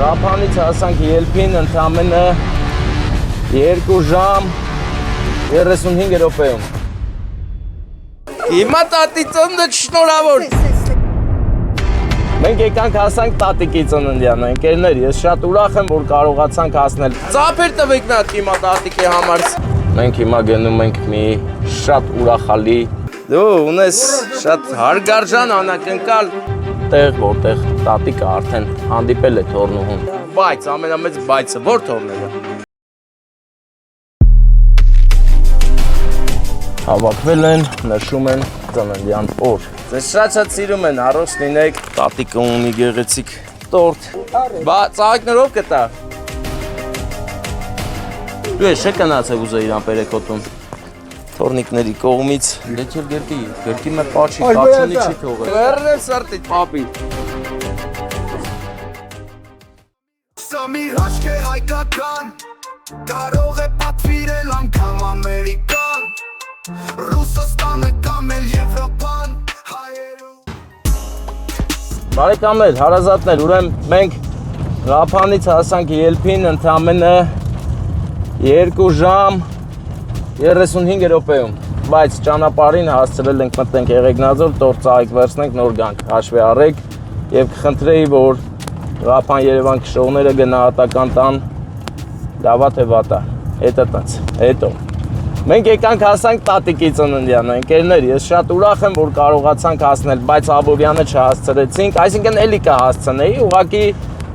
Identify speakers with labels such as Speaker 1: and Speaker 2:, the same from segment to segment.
Speaker 1: Ռափանից հասանք ելփին ընդամենը 2 ժամ 35 րոպեում։ Հիմա տատի ծննդը շնորհավոր։ Մենք եկանք հասանք տատիկի ծննդյանը, ընկերներ, ես շատ ուրախ եմ, որ կարողացանք հասնել։ Ծափեր տվեք մի հատ հիմա տատիկի համար։ Մենք հիմա գնում ենք մի շատ ուրախալի, դու ունես շատ հարգարժան անակնկալ տեղ, որտեղ տատիկը արդեն հանդիպել է թորնուհուն։ Բայց ամենամեծ բայցը ո՞ր թորները։ Հավաքվել են, նշում են ծննդյան օր։ Ձեզ շատ սիրում են, առողջ լինեք, տատիկը ունի գեղեցիկ տորտ։ Բա ծաղիկներով կտա։ Դու ես չկնացեք ուզե իրան պերեկոտում։ Թորնիկների կողմից լեչել գերկի մեր պաչի, կացունի չի թողել։ Վերնև սրտի, պապի։
Speaker 2: Սա մի հաշկ է հայկական, կարող է պատվիրել անգամ ամերիկան, Ռուսաստանը կամ էլ Եվրոպան,
Speaker 1: Բարեկամներ, հարազատներ, ուրեմն մենք Ռափանից հասանք ելփին ընդամենը 2 ժամ 35 րոպեում, բայց ճանապարհին հասցրել ենք մտնենք Եղեգնաձոր, տորտ ծաղիկ վերցնենք, նոր գանք, հաշվի առեք եւ կխնդրեի, որ Ռափան-Երևան քշողները գնահատական տան, լավա թե վատա, հետո Մենք եկանք հասանք տատիկի ծննդյանը, ընկերներ, ես շատ ուրախ եմ, որ կարողացանք հասնել, բայց Աբովյանը չհասցրեցինք, այսինքն էլի կհասցնեի, ուղղակի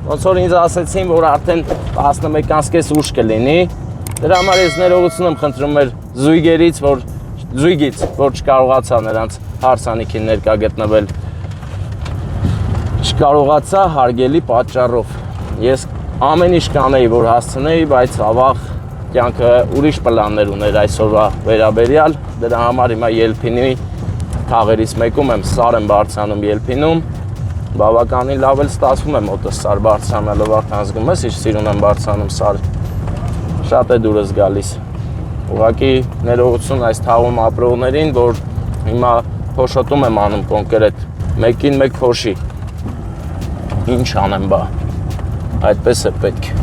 Speaker 1: ոնց որ ինձ ասեցին, որ արդեն 11:30 ուշ կլինի, դրա համար ես ներողություն եմ խնդրում մեր զույգից, որ չկարողացա նրանց հարսանիքին ներկա գտնվել, չկարողացա հարգելի պատճառով, ես ամեն ինչ կանեի, որ հասցնեի, բայց ավաղ կյանքը ուրիշ պլաններ ուներ այսօրվա վերաբերյալ, դրա համար հիմա ելփինի թաղերից մեկում եմ սար եմ բարձրանում ելփինում, բավականին լավ էլ ստացվում է մոտս սար բարձրանալը, վաղթան զգում ես, ինչ սիրուն եմ բարձրանում սար, շատ է դուրս գալիս, ուղղակի ներողություն այս թաղում ապրողներին, որ հիմա փոշոտում եմ անում կոնկրետ, մեկին մեկ փոշի, ինչ անեմ բա, այդպես է պետք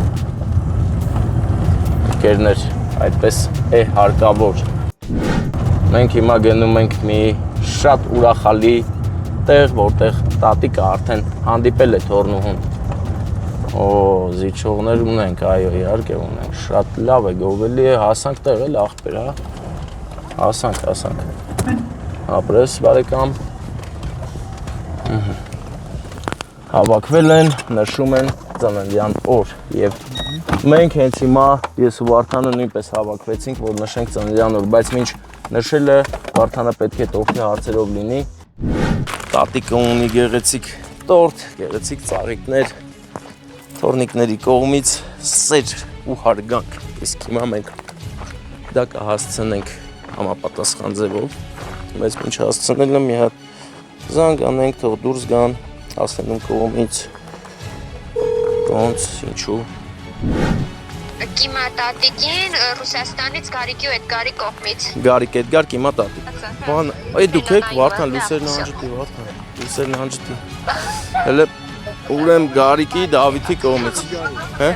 Speaker 1: Կերներ, այդպես է հարկավոր։ Մենք հիմա գնում ենք մի շատ ուրախալի տեղ, որտեղ տատիկը արդեն հանդիպել է թորնուհուն։ Օ, զիջողներ ունենք, այո, իհարկե ունենք, շատ լավ է, գովելի է, հասանք տեղել աղբեր, հա։ Հասանք։ Ապրես, բարեկամ։ Հավաքվել են, նշում են ծննդյան օր եւ մենք հենց հիմա ես ու Վարդանը նույնպես հավաքվեցինք, որ նշենք ծննդյան օր, բայց մինչ նշելը Վարդանը պետք է տորթի հարցերով լինի։ Տատիկը ունի գեղեցիկ տորտ, գեղեցիկ ծաղիկներ, թորնիկների կողմից սեր ու հարգանք։ Իսկ հիմա մենք դա կհասցնենք համապատասխան ձևով, բայց մինչ հասցնելը մի հատ զանգ անենք, թող դուրս գան, ասենուն կողմից, ոնց, ինչու։
Speaker 3: Կիմա տատիկին Ռուսաստանից Գարիկի ու Էդգարի կողմից։
Speaker 1: Գարիկ Էդգար, Կիմա տատիկ։ Բան, դուք եք Վարդան լույսերն անջտի, Վարդան, լույսերն անջտի։ Հələ ուրեմն Գարիկի Դավիթի կողմից։ Հա?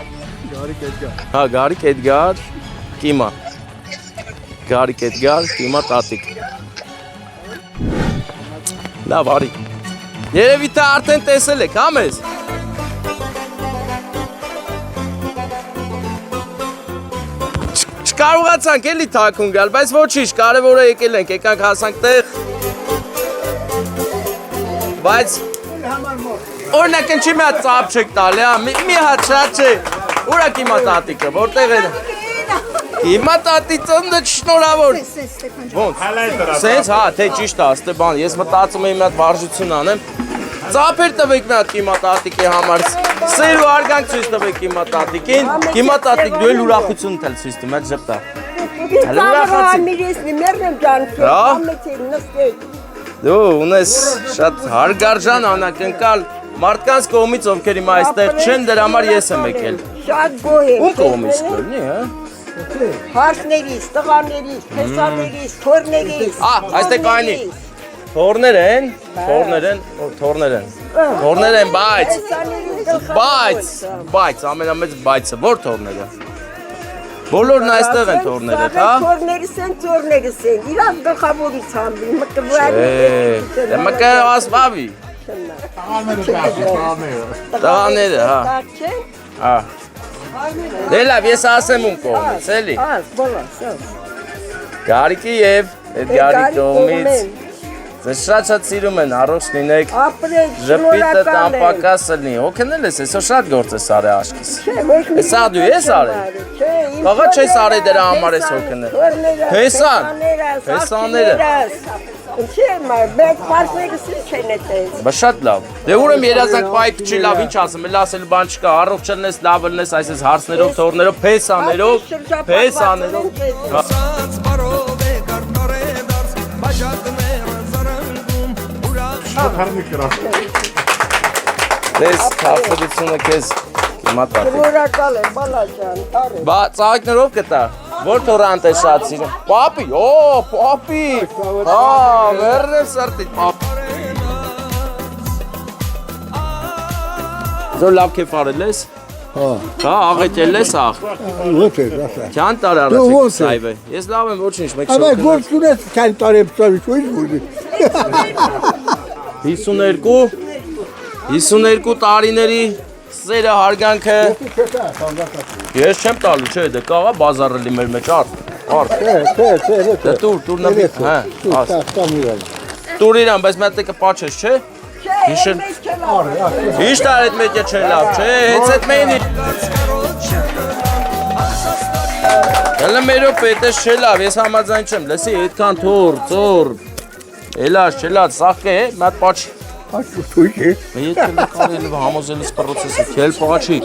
Speaker 1: Գարիկ Էդգար։ Հա, Գարիկ Էդգար, Կիմա։ Գարիկ Էդգար, Կիմա տատիկ։ Լավ, արի։ Երևի թե արդեն տեսել եք, հա մեզ։ Չկարողացանք էլի թաքուն գալ, բայց ոչինչ, կարևորը եկել ենք, եկանք հասանք տեղ։ Բայց օրինակ ինչի մի հատ ծափ չեք տալի, մի հատ շատ չէ։ Ուր է Կիմա տատիկը, որտեղ է։ Կիմա տատի ծննդը շնորհավոր։ Ոնց։ Սենց, հա, թե ճիշտ է, Ստեփան, ես մտածում եմ մի հատ վարժություն անեմ։ Ծափեր տվեք մի հատ Կիմա տատիկի համար։ Սեր ու արգանք ցույց տվեք Կիմա տատիկին։ Կիմա տատիկ դու էլ ուրախություն տալ ցույց տում, այդ ժպտա։ Հələ ուրախացի։ Դու ունես շատ հարգարժան անակնկալ մարդկանց կողմից, ովքեր հիմա այստեղ չեն, դրա համար ես եմ եկել։
Speaker 4: Շատ գոհ եմ։
Speaker 1: Ում կողմից կլինի, հա։
Speaker 4: Հարսներից, տղաներից, տեսաներից, թորներից։
Speaker 1: Այստեղ կայնի։ Թորներ են, բայց ամենամեծ բայցը ո՞ր թորները։ Բոլորն այստեղ են թորները, հա։
Speaker 4: Թորներս են, իրանք գլխավորից համբին,
Speaker 1: մկը ասվավի։ Տղաները, հա։ Հա։ Դե լավ, ես ասեմ ում կողմից, էլի։ Գարիկի և Էդգարի կողմից։ Ձեզ շատ սիրում են, առողջ լինեք, ժպիտը տամպակաս լինի, հոգնել ես, այսօր շատ գործ ես արի աշկիս։ Ես ադու ես արի, կաղա չես արի դրա համար ես հոգնել։ Հեսաները։ Բա շատ լավ, դե ուրեմ երազանք պայք չի լավ, ինչ ասեմ, էլ ասել բան չկա, առողջ չլնես, լավ լնես, այսես հարցներով, թորներով, փեսաներով։ Դես կապսրությունը կեզ կիմատատի։
Speaker 4: Որակալ է, բալաջան, արի։
Speaker 1: Բա ծաղիկներով կտա, որ թորանտ է շատ սիրում։ Պապի, պապի, հա, վերն եմ սրտիտ, պապի։ Ձոր լավ կեվ արել ես։ Հա, աղետել ես աղ։
Speaker 5: Ոչ է, ասա։
Speaker 1: Չան տար առաջեք սայվ է։ Ես լավ եմ, ոչինչ, մեկ շոք։
Speaker 5: Աբա գործ ունես չան տարեմ ծավիչ, ոչ որի։
Speaker 1: 52 տարիների սերը հարգանքը։ Ես չեմ տալու, չէ, դե կաղա բազարելի մեր մեջ արդ։ Դե տուր նվիտ, հա, տուր իրան, բայց մետը կպաչես, չէ։ Ինչ տար էդ մետյա չէ լավ, չէ, հեց էդ մենի։ Հելը մերոպ էտես չէ լավ, ես համաձայն չեմ, լսի, էդքան թոր, ծոր, էլաշ, չելած, սաղկե է, մատ պաչի։
Speaker 5: Թույք է։
Speaker 1: Ետ կլկարել համոզելիս պրոցեսը, կել պաչի,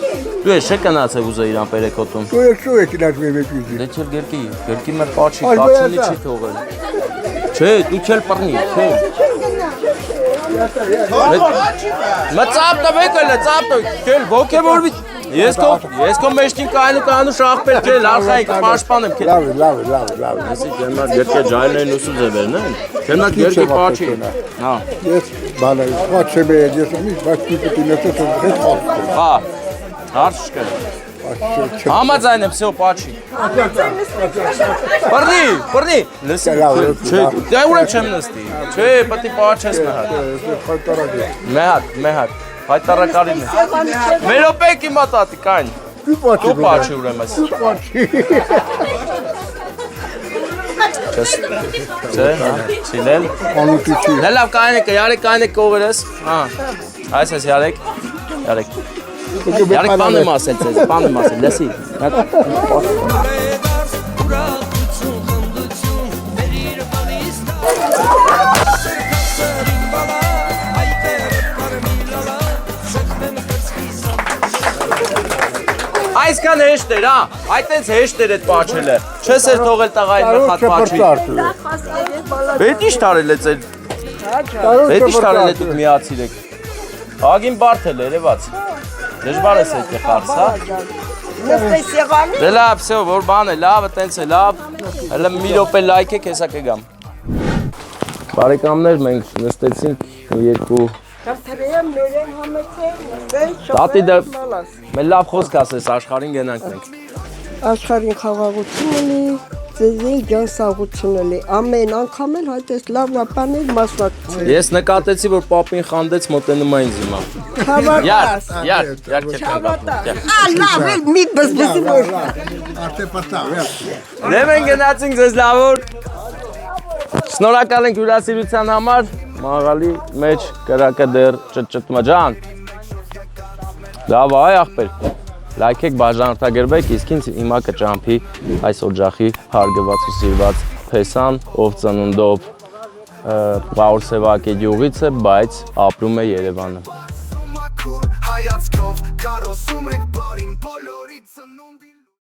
Speaker 1: դու ես չէ կնաց է ուզը իրան պերեկոտում։
Speaker 5: Դու ես շու եք ինած մեր մեկույզի։
Speaker 1: Դե չել գերկի մեր պաչի, կացելի չի թողել։ Չէ, դու չել պրնի, չէ։ Մծապ տվեք էլ է, ծապ տվեք, կել ոգևորվի։ Ես քո մեջքին կայնու շախպել կել, արխայիկ, պաշպանեմ կել։
Speaker 5: Լավ։
Speaker 1: Եսի կենմատ գերկե ժայլեն ուսու ձևերն են, կենմատ գերկի պաչի։
Speaker 5: Ես բանը, պաչ եմ է, ես ամիս, բայց պիտի նեցես եմ հետ խաստ։
Speaker 1: Հա, հարց չկել։ Համաձայն եմ, սեո պաչի։ Պրնի, լսի, դե ուրեմ չեմ նստի, չէ, պտի պաչես մեհատ, հայտարակարին է։ Մերոպեկ իմ ատատի կայն, դու պաչի ուրեմ ես։ Չէ, չիլել։ Դե լավ կայնեք, յարեք կողեր ես, այս ես յարեք։ Yarık bana mı asel siz? Bana mı asel? Lesi. Այսքան հեշտ էր, հա։ Այդտենց հեշտ էր այդ պաչելը։ Չես էր թողել տղային մխատ պաչի։ Պետ ինչ տարել է ծեր։ Պետ ինչ տարել է դուք միացիր եք։ Ագին բարդ է երևաց։ Դժվար է սեքե խարս, հա։
Speaker 4: Նստես եղանի։
Speaker 1: Դե լավ, սեո, որ բան է, լավը տենց է, լավ։ Հələ մի րոպե լայք եք, հեսա կգամ։ Բարեկամներ, մենք նստեցինք երկու։
Speaker 4: Կարթրեյեմ մերեն համեցեն,
Speaker 1: Տատի դե, մեր լավ խոսք ասես, աշխարհին գնանք մենք։
Speaker 4: Աշխարհին խաղաղություն ունի, ձեզին ջանսաղություն ունի, ամեն անգամ էլ հայտես լավ բաներ մասնակցել։
Speaker 1: Ես նկատեցի, որ պապին խանդեց մոտենում այն զիմա։ Յար քեզ կանգատում։
Speaker 4: Լավ, մի բզբզի որ։
Speaker 5: Արդե պատա, վեր։
Speaker 1: Դե մենք գնացինք ձեզ լավոր։ Շնորհակալ ենք հյուրասիրության համար, մաղալի մեջ կրակը դեռ ճտմա ջան։ Լավ այ ախպեր։ Լայքեք, բաժանորդագրվեք, իսկ ինձ հիմա կճամփի այս օջախի հարգված ու սիրված փեսան, ով ծնունդով Պաուլսևակի գյուղից է, բայց ապրում է Երևանում։
Speaker 2: Հայացքով կարոսում ենք բարին բոլորի ծնունդ